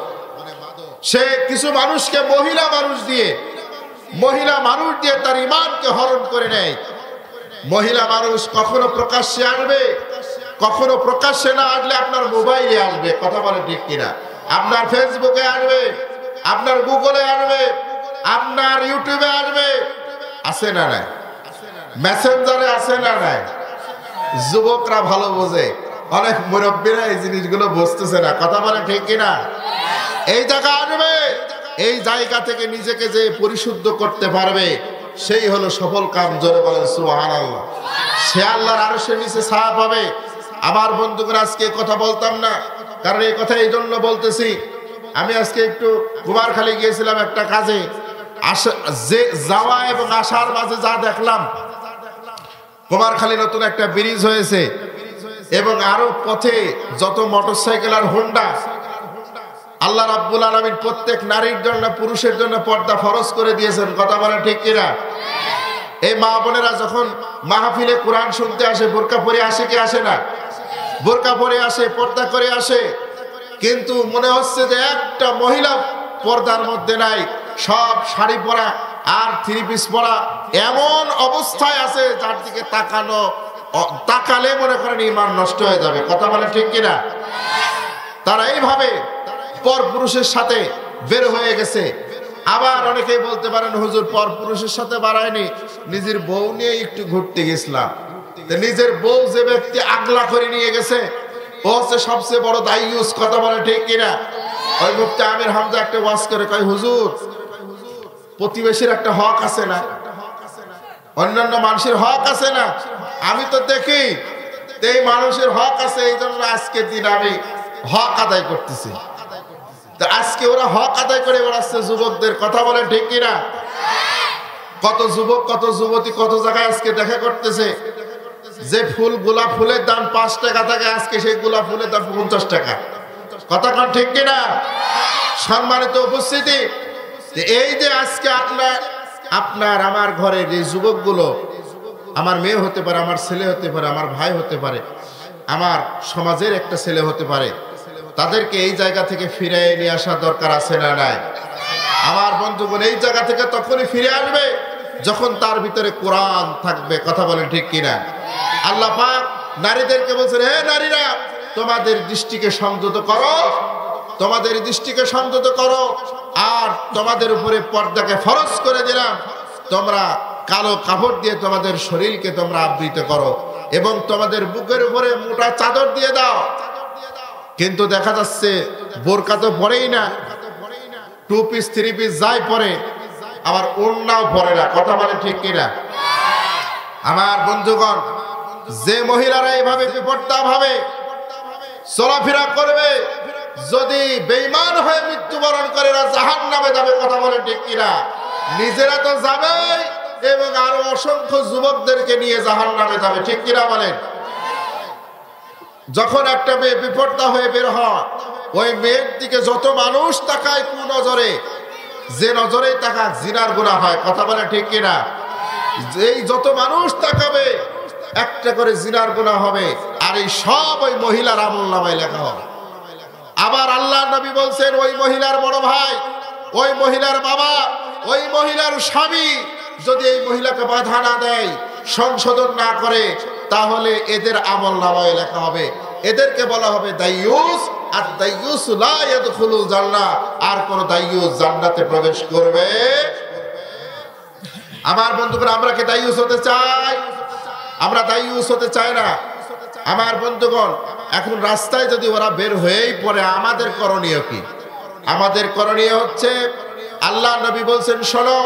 সে কিছু মানুষকে মহিলা মানুষ দিয়ে তার ঈমানকে হরণ করে নেয়। মহিলা মানুষ কখনো প্রকাশ্যে আসবে, কখনো প্রকাশ্যে না আসলে আপনার মোবাইলে আসবে। কথা বলে ঠিক কিনা? আপনার ফেসবুকে আসবে, আপনার গুগলে আসবে, আপনার ইউটিউবে আসবে। আছে না নাই? মেসেঞ্জারে আছে না নাই? যুবকরা ভালো বোঝে, অনেক মুরব্বীরা এই জিনিসগুলো বুঝতেছে না। কথা বলে ঠিক কিনা? এই জায়গা আসবে, এই জায়গা থেকে নিজেকে যে পরিশুদ্ধ করতে পারবে সেই হলো সফল কাম। জোরে বলেন সুবহানাল্লাহ। সে আল্লাহর আরশের নিচে ছায়া পাবে। আমার বন্ধুরা, আজকে কথা বলতাম না, কারণ এই কথা এই জন্য বলতেছি, আমি আজকে একটু কুমারখালী গিয়েছিলাম একটা কাজে। যে যাওয়া এবং আসার মাঝে যা দেখলাম, কুমারখালী নতুন একটা ব্রিজ হয়েছে এবং আরো পথে যত মোটরসাইকেল আর হোন্ডা, আল্লাহ রাব্বুল আলামিন প্রত্যেক নারীর জন্য, পুরুষের জন্য পর্দা ফরজ করে দিয়েছেন। কথা বলে ঠিক কিনা? এই মা বোনেরা যখন মাহফিলে কোরআন শুনতে আসে, বোরকা পরে আসে কি আসে না? বোরকা পরে আসে, পর্দা করে আসে, কিন্তু মনে হচ্ছে যে একটা মহিলা পর্দার মধ্যে নাই, সব শাড়ি পরা আর থ্রি পিস পরা, এমন অবস্থায় আছে যার দিকে তাকালে মনে করেন ঈমান নষ্ট হয়ে যাবে। কথা বলে ঠিক কিনা? তারা এইভাবে পর পুরুষের সাথে বের হয়ে গেছে। আবার অনেকেই বলতে পারেন, হুজুর পর পুরুষের সাথে বাড়ায়নি, নিজের বউ নিয়ে একটু ঘুরতে গেছিলাম। নিজের বউ যে ব্যক্তি আগলা করে নিয়ে গেছে, ও হচ্ছে সবচেয়ে বড় দায়ুস। কথা বলে ঠিক কিনা? ওই মুফতি আমির হামজা একটা ওয়াজ করে কয়, হুজুর প্রতিবেশীর একটা হক আছে না, অন্যান্য মানুষের হক আছে না? আমি তো দেখি এই মানুষের হক আছে, এই জন্য আজকের দিন আমি হক আদায় করতেছি। আজকে ওরা হক আদায় করে বেড়াচ্ছে যুবকদের। কথা বলে ঠিক কিনা? কত যুবক, কত যুবতী কত জায়গায় আজকে দেখা করতেছে, যে গোলাপ ফুলের দাম 5 টাকা থাকে, আজকে সেই গোলাপ ফুলের দাম 50 টাকা। কথা কন ঠিক কিনা? সম্মানিত উপস্থিতি, এই যে আজকে আপনার আমার ঘরে যে যুবকগুলো, আমার মেয়ে হতে পারে, আমার ছেলে হতে পারে, আমার ভাই হতে পারে, আমার সমাজের একটা ছেলে হতে পারে, তাদেরকে এই জায়গা থেকে ফিরে নিয়ে আসা দরকার আছে না নাই? আমার বন্ধুগণ, এই জায়গা থেকে তখনই ফিরে আসবে যখন তার ভিতরে কোরআন থাকবে। কথা বলেন ঠিক কিনা? আল্লাহ পাক নারীদেরকে বলছেন, হে নারীরা, তোমাদের দৃষ্টিকে সংযত করো, তোমাদের দৃষ্টিকে সংযত করো, আর তোমাদের উপরে পর্দাকে ফরজ করে দিলাম, তোমরা কালো কাপড় দিয়ে তোমাদের শরীরকে তোমরা আবৃত করো এবং তোমাদের বুকের উপরে মোটা চাদর দিয়ে দাও। কিন্তু দেখা যাচ্ছে বোরকা তো পরেই না, 2 পিস 3 পিস যাই পরে, আবার ওড়নাও পরে না। কথা বলে ঠিক কিনা? আমার বন্ধুগণ, যে মহিলারা এইভাবে বিপর্দা ভাবে চলাফেরা করবে, যদি বেঈমান হয়ে মৃত্যুবরণ করে না জাহান্নামে যাবে। কথা বলে ঠিক কিনা? নিজেরা তো যাবে এবং আরো অসংখ্য যুবকদেরকে নিয়ে জাহান্নামে যাবে। ঠিক কিনা বলেন? যখন একটা মেয়ে বিপর্দা হয়ে বের হয়, ওই মেয়ের দিকে যত মানুষ তাকায় কুনজরে, যে নজরেই তাকাক জিনার গুনাহ হয়। কথা বলে ঠিক কিনা? এই যত মানুষ তাকাবে একটা করে জিনার গুনাহ হবে, আর এই সব ওই মহিলার আমলনামায় লেখা হবে। আবার আল্লাহ নবী বলছেন, ওই মহিলার বড় ভাই, ওই মহিলার বাবা, ওই মহিলার স্বামী যদি এই মহিলাকে বাধা না দেয়, সংশোধন না করে, তাহলে এদের আমল নামায় লেখা হবে, এদেরকে বলা হবে দাইয়ুস। আর দাইয়ুস লা ইয়াদখুলুল জান্নাহ, আর কোন দাইয়ুস জান্নাতে প্রবেশ করবে। আমার বন্ধুগণ, আমরা কি দাইয়ুস হতে চাই? আমরা দাইয়ুস হতে চাই না। আমার বন্ধুগণ, এখন রাস্তায় যদি ওরা বের হয়েই পড়ে, আমাদের করণীয় কি? আমাদের করণীয় হচ্ছে, আল্লাহ নবী বলছেন, শোনো,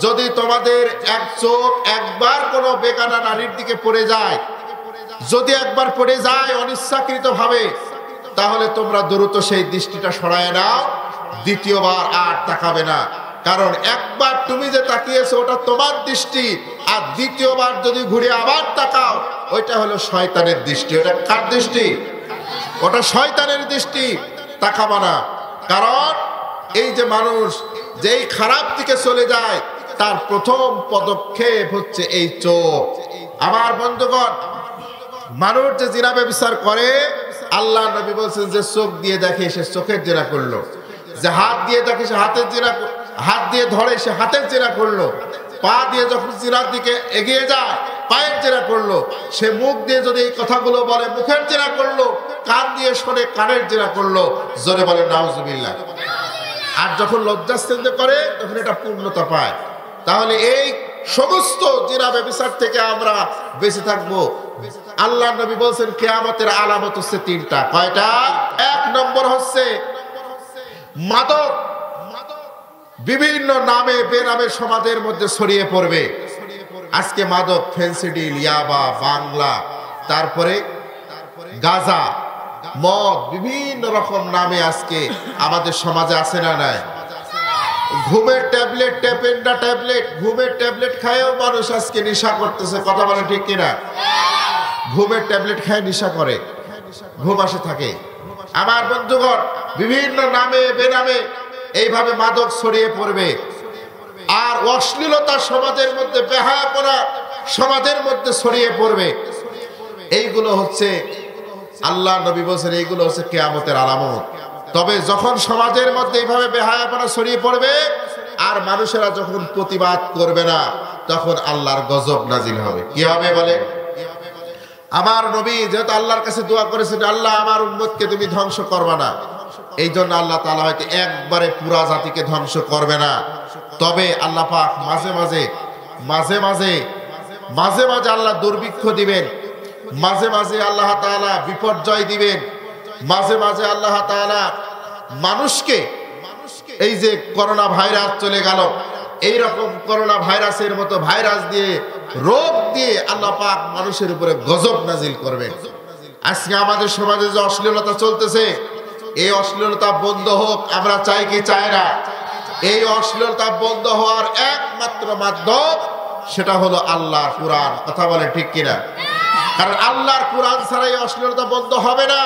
যদি তোমাদের এক চোখ একবার কোনো বেগানা নারীর দিকে পড়ে যায়, যদি একবার পড়ে যায় অনিচ্ছাকৃত ভাবে, তাহলে তোমরা দ্রুত সেই দৃষ্টিটা সরায় নাও, দ্বিতীয়বার আর তাকাবে না। কারণ একবার তুমি যে তাকিয়েছো ওটা তোমার দৃষ্টি, আর দ্বিতীয়বার যদি ঘুরে আবার তাকাও, ওইটা হলো শয়তানের দৃষ্টি। ওটা কার দৃষ্টি? ওটা শয়তানের দৃষ্টি, তাকাবা না। কারণ এই যে মানুষ যেই খারাপ দিকে চলে যায়, তার প্রথম পদক্ষেপ হচ্ছে এই চোখ। আমার বন্ধুগণ, মানুষ যে জিনা ব্যভিচার করে, আল্লাহ নবী বলছেন, যে চোখ দিয়ে দেখে সে চোখের জিনা করলো, যে হাত দিয়ে দেখে সে হাতের জিনা, হাত দিয়ে ধরে সে হাতের জিনা করলো, পা দিয়ে যখন জিনার দিকে এগিয়ে যায় পায়ের জিনা করলো, সে মুখ দিয়ে যদি এই কথাগুলো বলে মুখের জিনা করলো, কান দিয়ে শোনে কানের জিনা করলো। জোরে বলে নাউজুবিল্লাহ। আর যখন লজ্জাস্থান করে তখন এটা পূর্ণতা পায়। তাহলে এই সমস্ত জিনা ব্যভিচার থেকে আমরা বেঁচে থাকবো। আল্লাহ নবী বলছেন, কিয়ামতের আলামত হচ্ছে তিনটা। কয়টা? এক নম্বর হচ্ছে মাদক বিভিন্ন নামে বেনামে সমাজের মধ্যে ছড়িয়ে পড়বে। আজকে মাদক, ফেন্সিডিল, ইয়াবা, বাংলা, তারপরে গাঁজা, মদ, বিভিন্ন রকম নামে আজকে আমাদের সমাজে আছে না নাই? ঘুমের ট্যাবলেট, টেপেন্ডা ট্যাবলেট, ঘুমের ট্যাবলেট খায়ও মানুষ আজকে নেশা করতেছে। কথা বলে ঠিক কিনা? ঘুমের ট্যাবলেট খায় নেশা করে, ঘুম আসে থাকে। আমার বন্ধুগণ, বিভিন্ন নামে বেনামে এইভাবে মাদক ছড়িয়ে পড়বে। আর অশ্লীলতা সমাজের মধ্যে, বেহায়াপনা সমাজের মধ্যে ছড়িয়ে পড়বে। এইগুলো হচ্ছে, আল্লাহ নবী বলেছেন, এইগুলো হচ্ছে কিয়ামতের আলামত। তবে যখন সমাজের মধ্যে এইভাবে বেহায়াপনা ছড়িয়ে পড়বে আর মানুষেরা যখন প্রতিবাদ করবে না, তখন আল্লাহর গজব নাজিল হবে। কি হবে বলে? আমার নবী যেহেতু আল্লাহর কাছে দোয়া করেছেন, আল্লাহ আমার উম্মতকে তুমি ধ্বংস করবে না, এই জন্য আল্লাহ তাআলা হয়তো একবারে পুরা জাতিকে ধ্বংস করবে না। তবে আল্লাহ পাক মাঝে মাঝে আল্লাহ দুর্ভিক্ষ দিবেন, মাঝে মাঝে আল্লাহ তাআলা বিপর্যয় দিবেন, মাঝে মাঝে আল্লাহ তাআলা মানুষকে, এই যে করোনা ভাইরাস চলে গেল, এই রকম করোনা ভাইরাসের মতো ভাইরাস দিয়ে, রোগ দিয়ে আল্লাহ পাক মানুষের উপরে গজব নাজিল করবেন। আজকে আমাদের সমাজে যে অশ্লীলতা চলতেছে, এই অশ্লীলতা বন্ধ হোক, আমরা চাই কি চাই না? এই অশ্লীলতা বন্ধ হওয়ার একমাত্র মাধ্যম, সেটা হলো আল্লাহর কোরআন। কথা বলে ঠিক কিনা? কারণ আল্লাহর কোরআন ছাড়া এই অশ্লীলতা বন্ধ হবে না।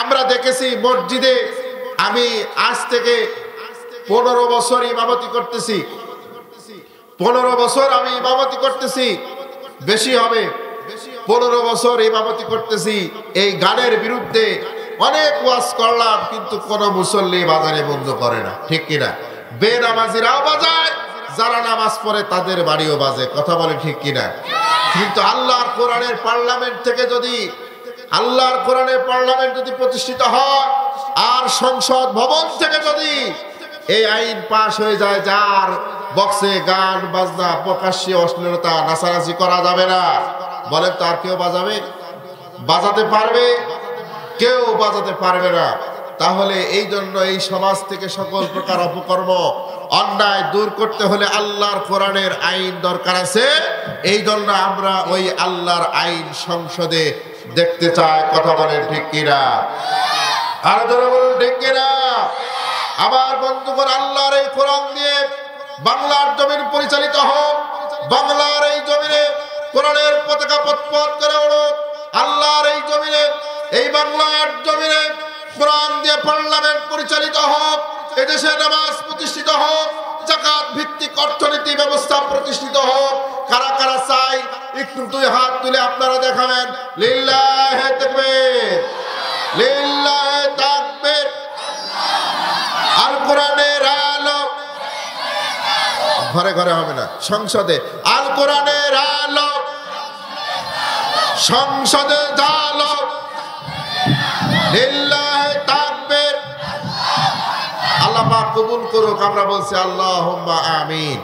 আমরা দেখেছি মসজিদে, আমি আজ থেকে 15 বছর ইমামতি করতেছি, 15 বছর আমি ইমামতি করতেছি, বেশি হবে, 15 বছর ইমামতি করতেছি। এই গানের বিরুদ্ধে অনেক ওয়াজ করলাম, কিন্তু কোন মুসল্লি বাজারে বন্ধ করে না। ঠিক কিনা? বেনামাজিরাও বাজায়, যারা নামাজ পড়ে তাদের বাড়িও বাজে। কথা বলে ঠিক কিনা? কিন্তু আল্লাহর কোরআনের পার্লামেন্ট থেকে যদি, আল্লাহর কোরআনের পার্লামেন্ট যদি প্রতিষ্ঠিত হয়, আর সংসদ ভবন থেকে যদি এই আইন পাশ হয়ে যায়, যার বক্সে গান বাজনা, প্রকাশ্যে অশ্লীলতা, নাচানাচি করা যাবে না, বলেন তো আর কেউ বাজাতে পারবে? কেউ বাজাতে পারবে না। তাহলে এই জন্য এই সমাজ থেকে সকল প্রকার অপকর্ম, অন্যায় দূর করতে হলে আল্লাহর কোরআনের আইন দরকার আছে। এই জন্য আমরা ওই আল্লাহর আইন সংসদে দেখতে চাই। কথা বলেন ঠিক কিনা? আর যারা বলেন ঠিক কিনা? আমার বন্ধুগণ, আল্লাহর এই কোরআন দিয়ে বাংলার জমিন পরিচালিত হোক, বাংলার এই জমিনে কোরআনের পতাকা পথ করে উঠুক। আল্লাহর এই জমিনে, এই বাংলার জমিনে কোরআন দিয়ে পার্লামেন্ট পরিচালিত হোক, এদেশে নামাজ প্রতিষ্ঠিত হোক, যাকাত ভিত্তিক অর্থনীতি ব্যবস্থা প্রতিষ্ঠিত হোক। কারা কারা চাই একটু দুই হাত তুলে আপনারা দেখাবেন। লিল্লাহে তাকবীর, লিল্লাহে তাকবীর। আল কোরআনের আলো ঘরে ঘরে হবে না, সংসদে আল কোরআনের আলো সংসদে জালো লিল্লাহি তাকবীর আল্লাহ পাক কবুল করুক আমরা বলছি আল্লাহুম্মা আমিন